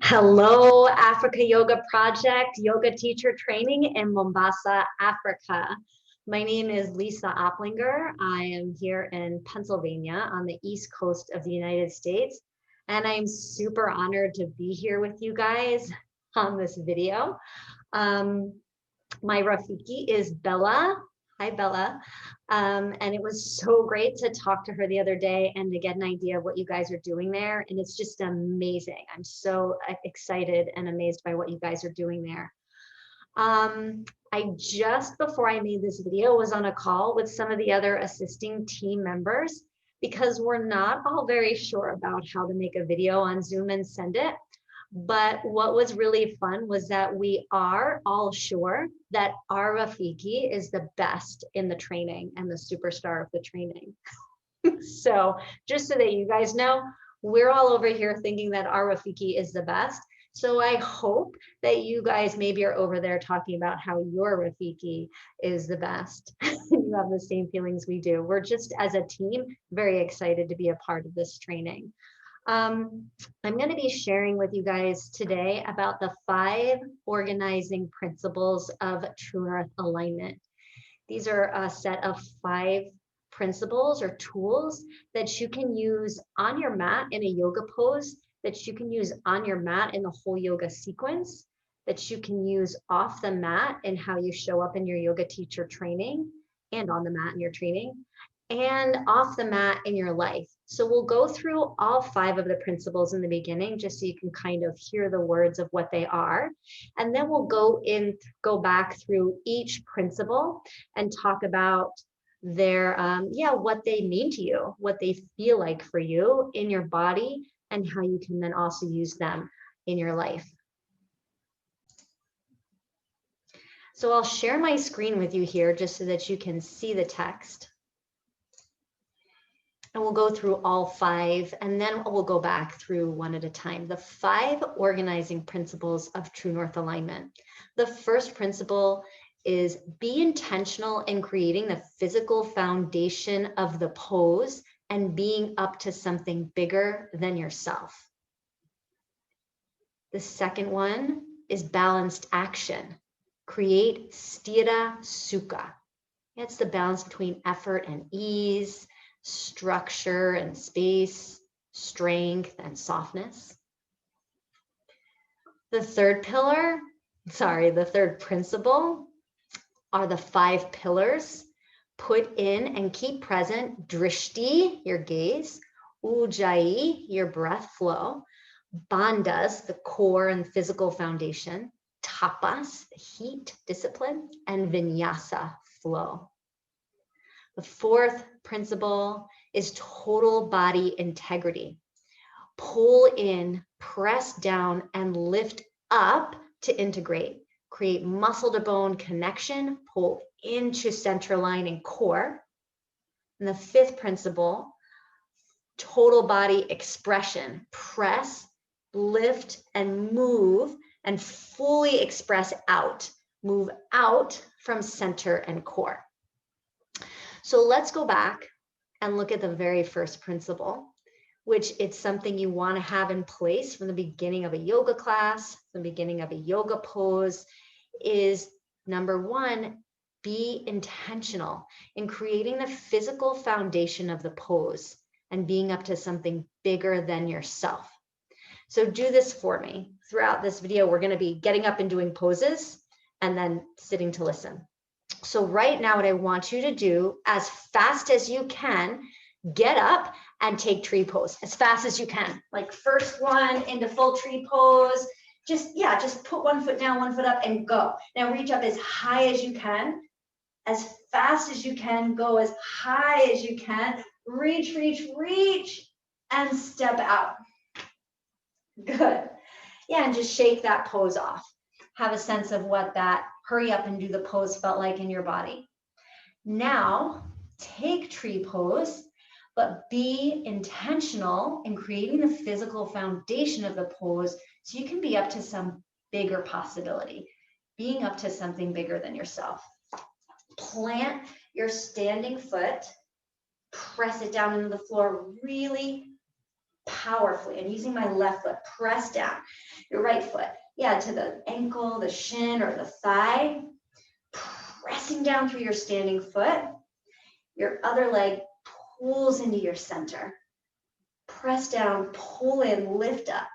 Hello, Africa Yoga Project, yoga teacher training in Mombasa, Africa. My name is Lisa Opplinger. I am here in Pennsylvania on the East Coast of the United States, and I'm super honored to be here with you guys on this video. My Rafiki is Bella. Hi, Bella. And it was so great to talk to her the other day and to get an idea of what you guys are doing there. And it's just amazing. I'm so excited and amazed by what you guys are doing there. I just before I made this video was on a call with some of the other assisting team members because we're not all very sure about how to make a video on Zoom and send it. But what was really fun was that we are all sure that our Rafiki is the best in the training and the superstar of the training. So just so that you guys know, we're all over here thinking that our Rafiki is the best. So I hope that you guys maybe are over there talking about how your Rafiki is the best. You have the same feelings we do. We're just, as a team, very excited to be a part of this training. I'm going to be sharing with you guys today about the 5 organizing principles of True North alignment. These are a set of 5 principles or tools that you can use on your mat in a yoga pose, that you can use on your mat in the whole yoga sequence, that you can use off the mat in how you show up in your yoga teacher training and on the mat in your training, and off the mat in your life. So we'll go through all 5 of the principles in the beginning, just so you can kind of hear the words of what they are. And then we'll go back through each principle and talk about their, what they mean to you, what they feel like for you in your body, and how you can then also use them in your life. So I'll share my screen with you here just so that you can see the text. And we'll go through all 5, and then we'll go back through one at a time. The 5 organizing principles of True North alignment. The first principle is be intentional in creating the physical foundation of the pose and being up to something bigger than yourself. The second one is balanced action. Create sthira sukha. It's the balance between effort and ease, structure and space, strength and softness. The third principle are the 5 pillars. Put in and keep present drishti, your gaze, ujjayi, your breath flow, bandhas, the core and physical foundation, tapas, the heat, discipline, and vinyasa, flow. The 4th principle is total body integrity. Pull in, press down, and lift up to integrate. Create muscle to bone connection, pull into center line and core. And the 5th principle, total body expression. Press, lift, and move, and fully express out. Move out from center and core. So let's go back and look at the very first principle, which it's something you want to have in place from the beginning of a yoga class, the beginning of a yoga pose, is number 1, be intentional in creating the physical foundation of the pose and being up to something bigger than yourself. So do this for me. Throughout this video, we're going to be getting up and doing poses and then sitting to listen. So right now, what I want you to do, as fast as you can, get up and take tree pose as fast as you can. Like first one into full tree pose. Just put one foot down, one foot up, and go. Now reach up as high as you can, as fast as you can, go as high as you can. Reach, reach, reach, and step out. Good. Yeah, and just shake that pose off. Have a sense of what that hurry up and do the pose felt like in your body. Now, take tree pose, but be intentional in creating the physical foundation of the pose so you can be up to some bigger possibility, being up to something bigger than yourself. Plant your standing foot, press it down into the floor really powerfully. And using my left foot, press down. Your right foot, yeah, to the ankle, the shin, or the thigh. Pressing down through your standing foot. Your other leg pulls into your center. Press down, pull in, lift up.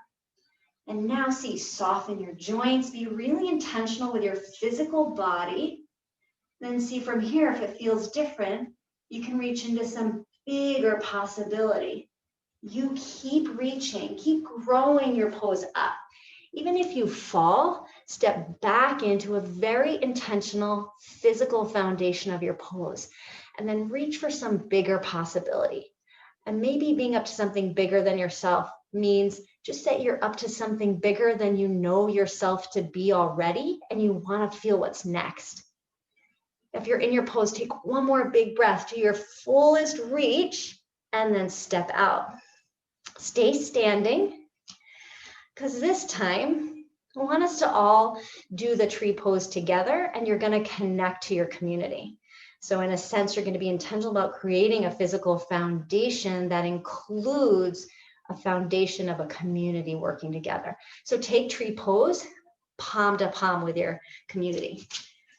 And now see, soften your joints. Be really intentional with your physical body. Then see from here, if it feels different, you can reach into some bigger possibility. You keep reaching, keep growing your pose up. Even if you fall, step back into a very intentional physical foundation of your pose, and then reach for some bigger possibility. And maybe being up to something bigger than yourself means just that you're up to something bigger than you know yourself to be already, and you want to feel what's next. If you're in your pose, take one more big breath to your fullest reach, and then step out. Stay standing, because this time, I want us to all do the tree pose together, and you're going to connect to your community. So in a sense, you're going to be intentional about creating a physical foundation that includes a foundation of a community working together. So take tree pose, palm to palm with your community.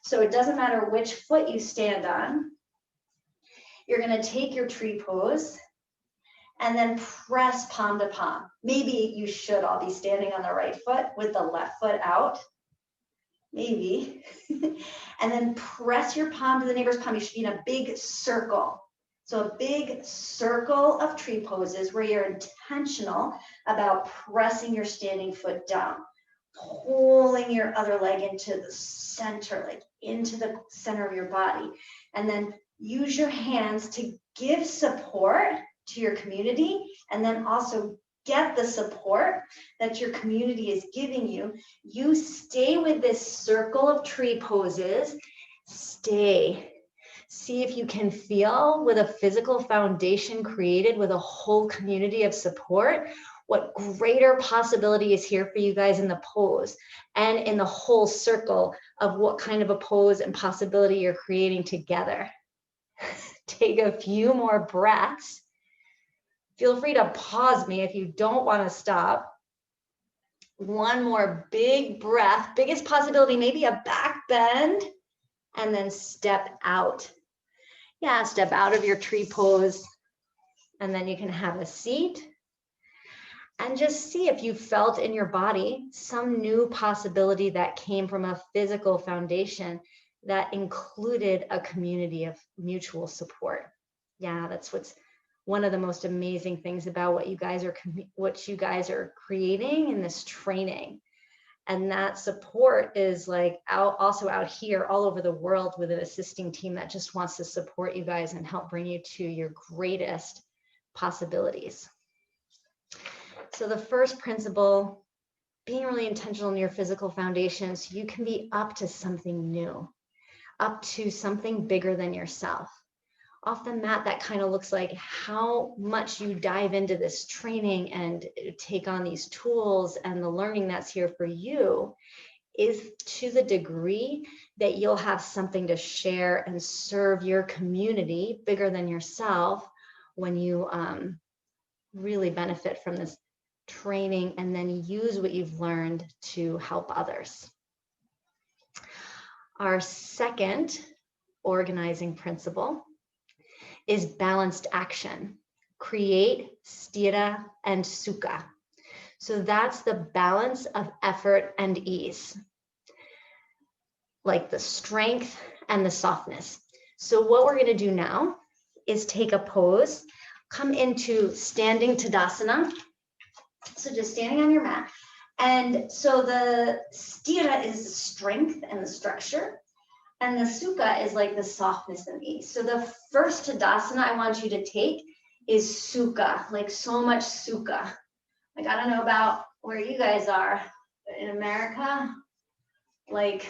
So it doesn't matter which foot you stand on. You're going to take your tree pose and then press palm to palm. Maybe you should all be standing on the right foot with the left foot out. Maybe. And then press your palm to the neighbor's palm. You should be in a big circle. So a big circle of tree poses where you're intentional about pressing your standing foot down, pulling your other leg into the center, like into the center of your body. And then use your hands to give support to your community, and then also get the support that your community is giving you. You stay with this circle of tree poses. Stay. See if you can feel, with a physical foundation created with a whole community of support, what greater possibility is here for you guys in the pose and in the whole circle of what kind of a pose and possibility you're creating together. Take a few more breaths. Feel free to pause me if you don't want to stop. One more big breath, biggest possibility, maybe a back bend, and then step out. Yeah, step out of your tree pose, and then you can have a seat. And just see if you felt in your body some new possibility that came from a physical foundation that included a community of mutual support. Yeah, that's what's one of the most amazing things about what you guys are creating in this training. And that support is like also out here all over the world with an assisting team that just wants to support you guys and help bring you to your greatest possibilities. So the first principle, being really intentional in your physical foundation, so you can be up to something new, up to something bigger than yourself. Off the mat, that kind of looks like how much you dive into this training and take on these tools and the learning that's here for you is to the degree that you'll have something to share and serve your community bigger than yourself when you really benefit from this training and then use what you've learned to help others. Our second organizing principle is balanced action. Create, sthira, and sukha. So that's the balance of effort and ease, like the strength and the softness. So what we're going to do now is take a pose, come into standing Tadasana. So just standing on your mat. And so the sthira is the strength and the structure. And the sukha is like the softness and ease. So the first Tadasana I want you to take is sukha, like so much sukha. Like, I don't know about where you guys are, but in America, like,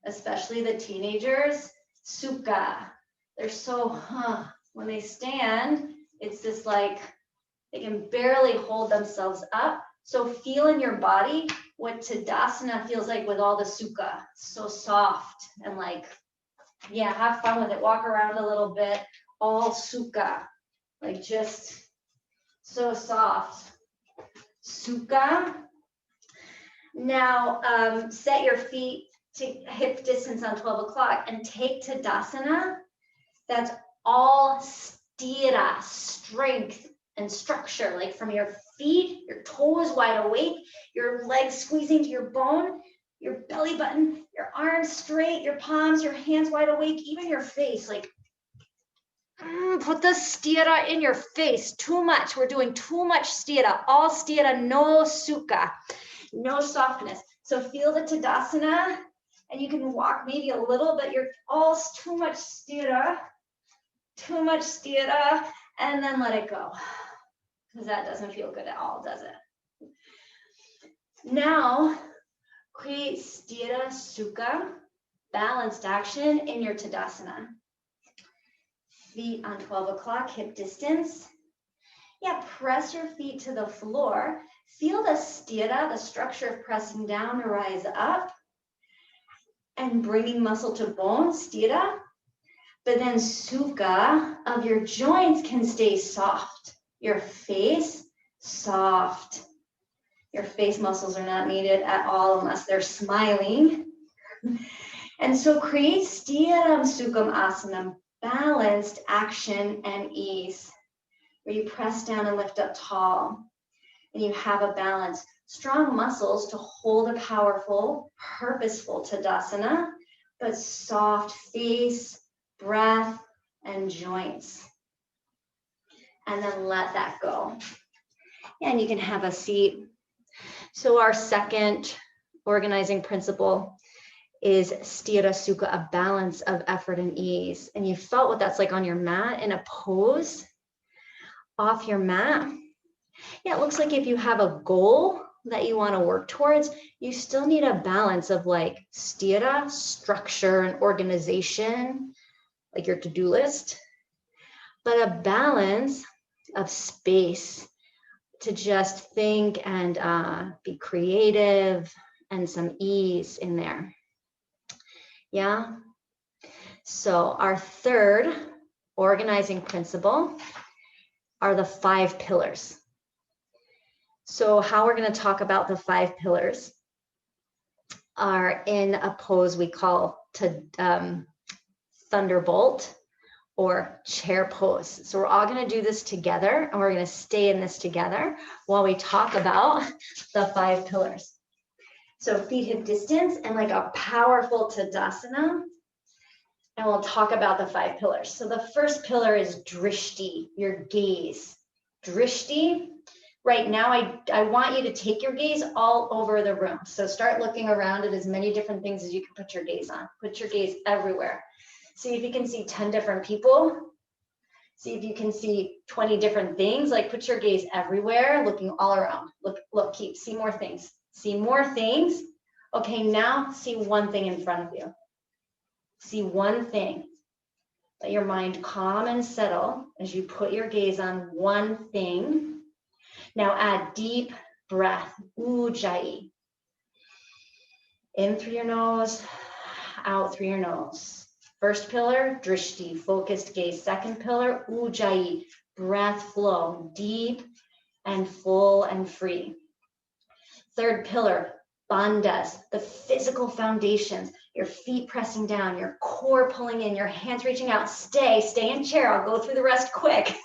especially the teenagers, sukha. They're so, when they stand, it's just like, they can barely hold themselves up. So feel in your body what Tadasana feels like with all the sukha. So soft and like, yeah, have fun with it. Walk around a little bit, all sukha, like just so soft. Sukha. Now, set your feet to hip distance on 12 o'clock and take Tadasana. That's all sthira, strength and structure, like from your feet, your toes wide awake, your legs squeezing to your bone, your belly button, your arms straight, your palms, your hands wide awake, even your face, like put the sthira in your face. Too much. We're doing too much sthira. All sthira, no sukha, no softness. So feel the Tadasana, and you can walk maybe a little, but you're all too much sthira, and then let it go, because that doesn't feel good at all, does it? Now, create sthira sukha, balanced action in your Tadasana. Feet on 12 o'clock, hip distance. Yeah, press your feet to the floor. Feel the sthira, the structure of pressing down to rise up and bringing muscle to bone, sthira. But then sukha of your joints can stay soft. Your face, soft. Your face muscles are not needed at all unless they're smiling. And so create sthiram sukham asanam, balanced action and ease, where you press down and lift up tall, and you have a balance. Strong muscles to hold a powerful, purposeful Tadasana, but soft face, breath, and joints. And then let that go. And you can have a seat. So our second organizing principle is sthira sukha, a balance of effort and ease. And you felt what that's like on your mat in a pose off your mat. Yeah, it looks like if you have a goal that you want to work towards, you still need a balance of like sthira, structure and organization, like your to-do list, but a balance of space to just think and be creative and some ease in there. Yeah. So our third organizing principle are the 5 pillars. So how we're going to talk about the 5 pillars are in a pose we call thunderbolt or chair pose. So we're all going to do this together, and we're going to stay in this together while we talk about the 5 pillars. So feet hip distance and like a powerful Tadasana. And we'll talk about the 5 pillars. So the first pillar is drishti, your gaze. Drishti, right now I want you to take your gaze all over the room. So start looking around at as many different things as you can put your gaze on. Put your gaze everywhere. See if you can see 10 different people. See if you can see 20 different things. Like put your gaze everywhere, looking all around. Look, see more things. See more things. Okay, now see one thing in front of you. See one thing. Let your mind calm and settle as you put your gaze on one thing. Now add deep breath, ujjayi. In through your nose, out through your nose. First pillar, drishti, focused gaze. Second pillar, ujjayi, breath flow, deep and full and free. Third pillar, bandhas, the physical foundations, your feet pressing down, your core pulling in, your hands reaching out. Stay in chair. I'll go through the rest quick.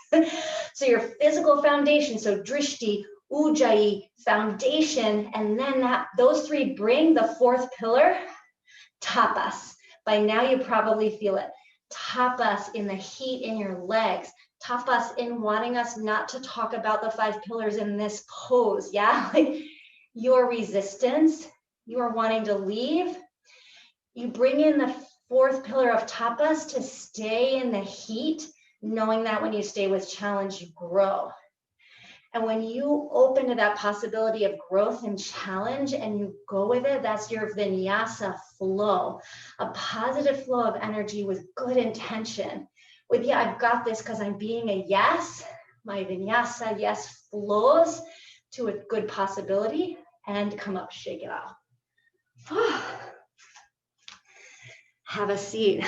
So your physical foundation, so drishti, ujjayi, foundation, and then those 3 bring the 4th pillar, tapas. By now you probably feel it. Tapas in the heat in your legs. Tapas in wanting us not to talk about the 5 pillars in this pose. Yeah, like your resistance, you are wanting to leave. You bring in the 4th pillar of tapas to stay in the heat, knowing that when you stay with challenge, you grow. And when you open to that possibility of growth and challenge and you go with it, that's your vinyasa flow, a positive flow of energy with good intention. With, yeah, I've got this because I'm being a yes. My vinyasa yes flows to a good possibility, and come up, shake it off. Have a seat.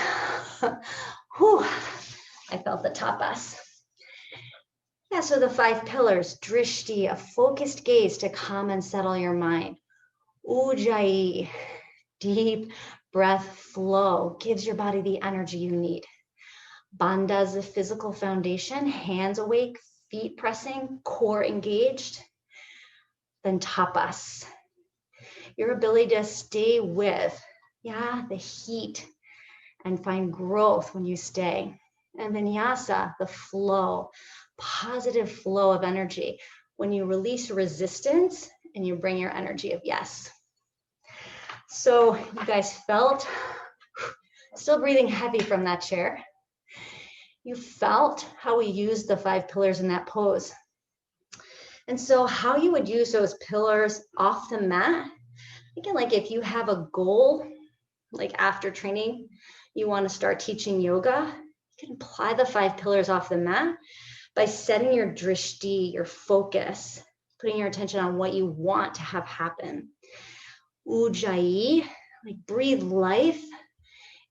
Whew. I felt the tapas. Yeah, so the 5 pillars, drishti, a focused gaze to calm and settle your mind. Ujjayi, deep breath flow, gives your body the energy you need. Bandha is the physical foundation, hands awake, feet pressing, core engaged. Then tapas, your ability to stay with, the heat and find growth when you stay. And vinyasa, the flow, positive flow of energy. When you release resistance and you bring your energy of yes. So you guys felt, still breathing heavy from that chair. You felt how we used the 5 pillars in that pose. And so how you would use those pillars off the mat, again, like if you have a goal, like after training, you want to start teaching yoga, you can apply the 5 pillars off the mat by setting your drishti, your focus, putting your attention on what you want to have happen. Ujjayi, like breathe life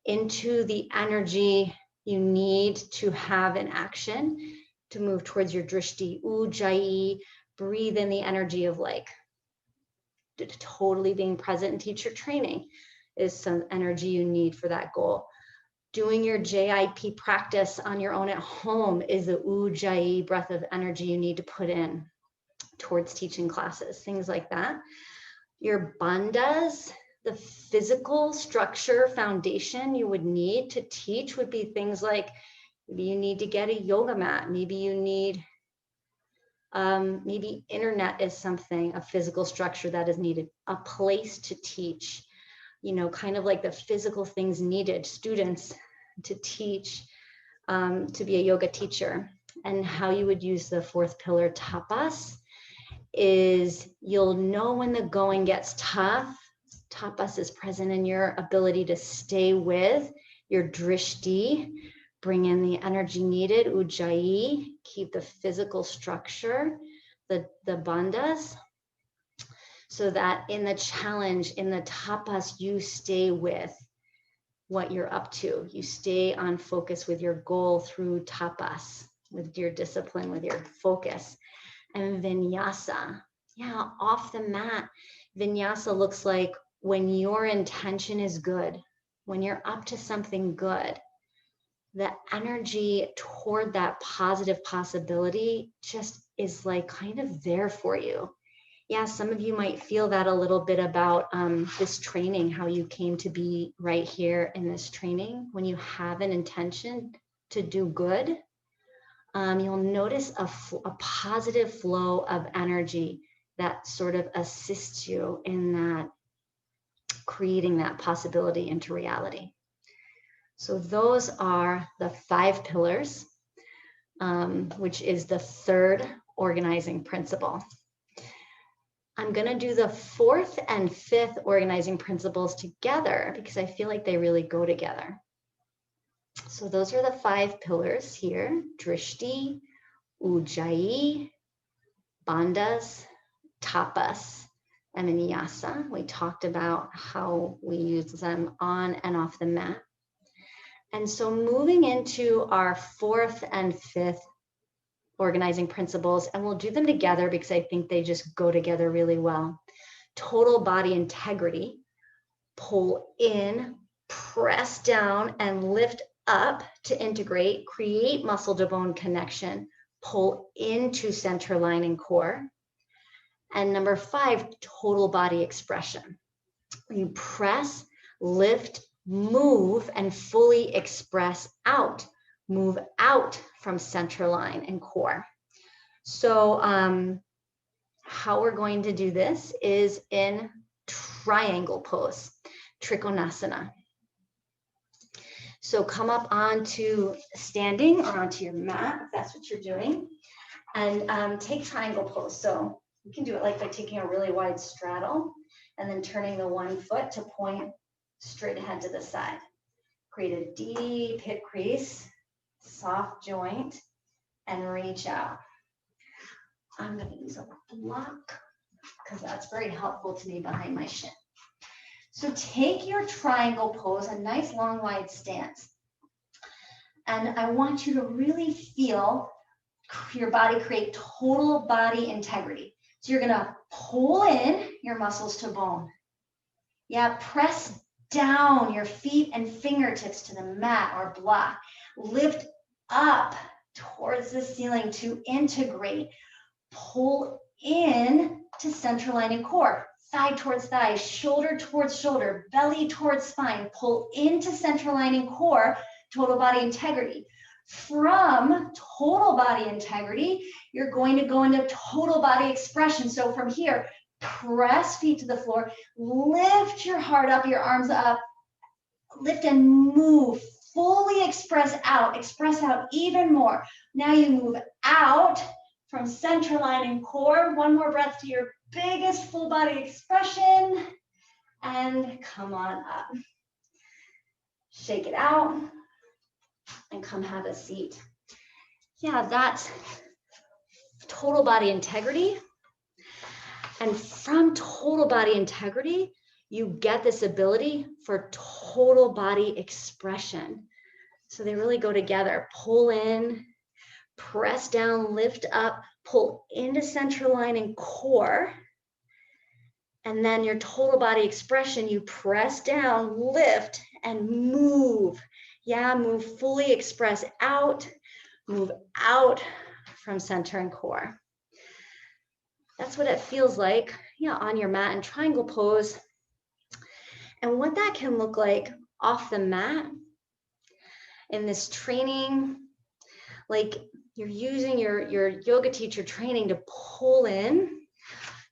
into the energy you need to have in action to move towards your drishti. Ujjayi, breathe in the energy of like totally being present in teacher training is some energy you need for that goal. Doing your JIP practice on your own at home is the Ujjayi breath of energy you need to put in towards teaching classes, things like that. Your bandhas, the physical structure foundation you would need to teach would be things like maybe you need to get a yoga mat, maybe you need, maybe internet is something, a physical structure that is needed, a place to teach, kind of like the physical things needed, students to teach, to be a yoga teacher. And how you would use the 4th pillar, tapas, is you'll know when the going gets tough. Tapas is present in your ability to stay with your drishti, bring in the energy needed, ujjayi, keep the physical structure, the bandhas, so that in the challenge, in the tapas, you stay with what you're up to. You stay on focus with your goal through tapas, with your discipline, with your focus. And vinyasa, off the mat. Vinyasa looks like when your intention is good, when you're up to something good, the energy toward that positive possibility just is like kind of there for you. Yeah, some of you might feel that a little bit about this training, how you came to be right here in this training. When you have an intention to do good, you'll notice a positive flow of energy that sort of assists you in that, creating that possibility into reality. So those are the 5 pillars, which is the 3rd organizing principle. I'm going to do the 4th and 5th organizing principles together because I feel like they really go together. So those are the 5 pillars here: drishti, ujjayi, bandhas, tapas, and vinyasa. We talked about how we use them on and off the mat. And so moving into our 4th and 5th organizing principles, and we'll do them together because I think they just go together really well. Total body integrity, pull in, press down, and lift up to integrate, create muscle to bone connection, pull into center line and core. And number 5, total body expression. You press, lift, move, and fully express out. Move out from center line and core. So how we're going to do this is in triangle pose, Trikonasana. So come up onto standing or onto your mat, if that's what you're doing, and take triangle pose. So you can do it like by taking a really wide straddle and then turning the one foot to point straight ahead to the side. Create a deep hip crease, soft joint, and reach out. I'm going to use a block because that's very helpful to me behind my shin. So take your triangle pose, a nice long wide stance. And I want you to really feel your body create total body integrity. So you're gonna pull in your muscles to bone. Yeah, press down your feet and fingertips to the mat or block. Lift up towards the ceiling to integrate. Pull in to central line and core. Thigh towards thigh, shoulder towards shoulder, belly towards spine. Pull into central line and core, total body integrity. From total body integrity, you're going to go into total body expression. So from here, press feet to the floor, lift your heart up, your arms up, lift and move, fully express out even more. Now you move out from central line and core. One more breath to your biggest full body expression and come on up. Shake it out and come have a seat. Yeah, that's total body integrity. And from total body integrity, you get this ability for total body expression. So they really go together. Pull in, press down, lift up, pull into central line and core. And then your total body expression, you press down, lift, and move. Yeah, move fully, express out, move out from center and core. That's what it feels like, yeah, on your mat in triangle pose. And what that can look like off the mat in this training, like you're using your yoga teacher training to pull in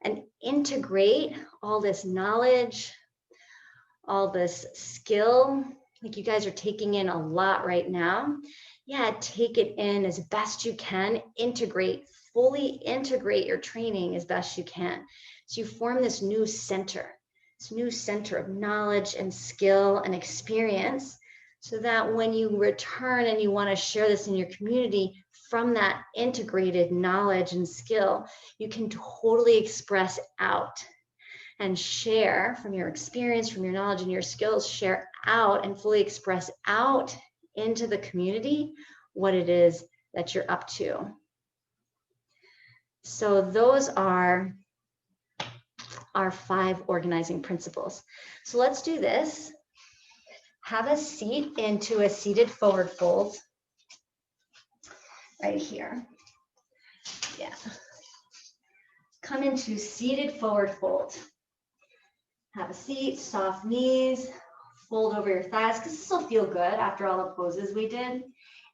and integrate all this knowledge, all this skill. Like you guys are taking in a lot right now. Yeah, take it in as best you can, integrate, fully integrate your training as best you can. So you form this new center of knowledge and skill and experience, so that when you return and you want to share this in your community from that integrated knowledge and skill, you can totally express out and share from your experience, from your knowledge and your skills, share out and fully express out into the community what it is that you're up to. So those are our 5 organizing principles. So let's do this. Have a seat into a seated forward fold right here. Yeah. Come into seated forward fold. Have a seat, soft knees, fold over your thighs, because this will feel good after all the poses we did.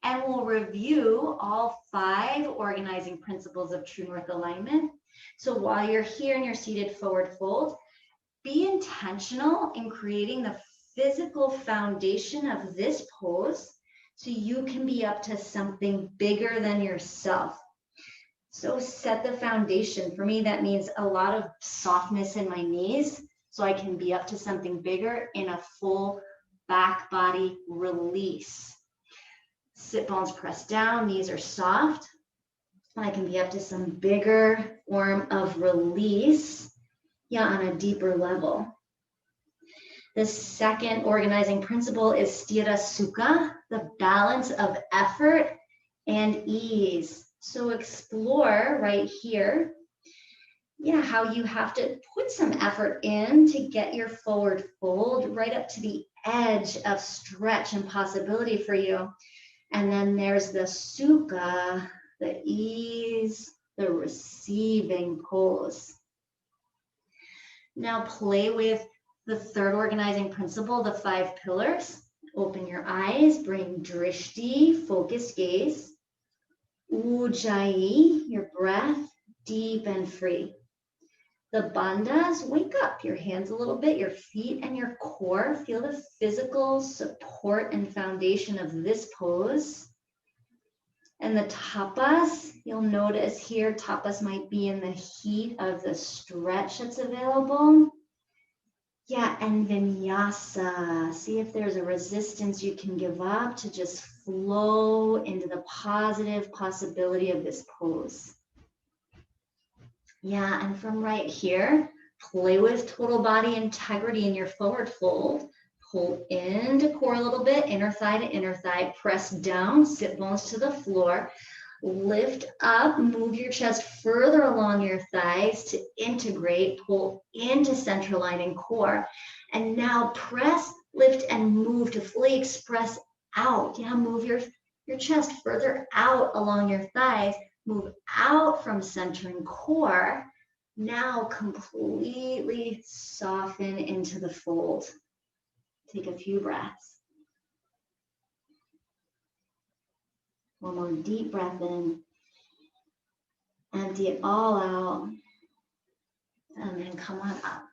And we'll review all 5 organizing principles of True North alignment. So while you're here in your seated forward fold, be intentional in creating the physical foundation of this pose so you can be up to something bigger than yourself. So set the foundation. For me, that means a lot of softness in my knees so I can be up to something bigger in a full back body release. Sit bones pressed down, knees are soft. I can be up to some bigger form of release, yeah, on a deeper level. The second organizing principle is Sthira Sukha, the balance of effort and ease. So explore right here, yeah, how you have to put some effort in to get your forward fold right up to the edge of stretch and possibility for you. And then there's the Sukha, the ease, the receiving pose. Now play with the third organizing principle, the 5 pillars. Open your eyes, bring drishti, focused gaze. Ujjayi, your breath, deep and free. The bandhas, wake up your hands a little bit, your feet and your core. Feel the physical support and foundation of this pose. And the tapas, you'll notice here, tapas might be in the heat of the stretch that's available. Yeah, and vinyasa. See if there's a resistance you can give up to just flow into the positive possibility of this pose. Yeah, and from right here, play with total body integrity in your forward fold. Pull into core a little bit, inner thigh to inner thigh, press down, sit bones to the floor. Lift up, move your chest further along your thighs to integrate, pull into center line and core. And now press, lift, and move to fully express out. Yeah, move your chest further out along your thighs, move out from center and core. Now completely soften into the fold. Take a few breaths. One more deep breath in. Empty it all out. And then come on up.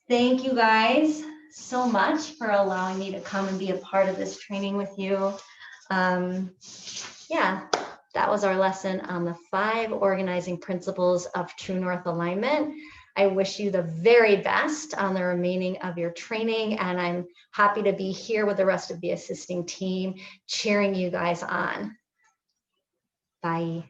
Thank you guys so much for allowing me to come and be a part of this training with you. Yeah, that was our lesson on the 5 organizing principles of True North alignment. I wish you the very best on the remaining of your training, and I'm happy to be here with the rest of the assisting team, cheering you guys on. Bye.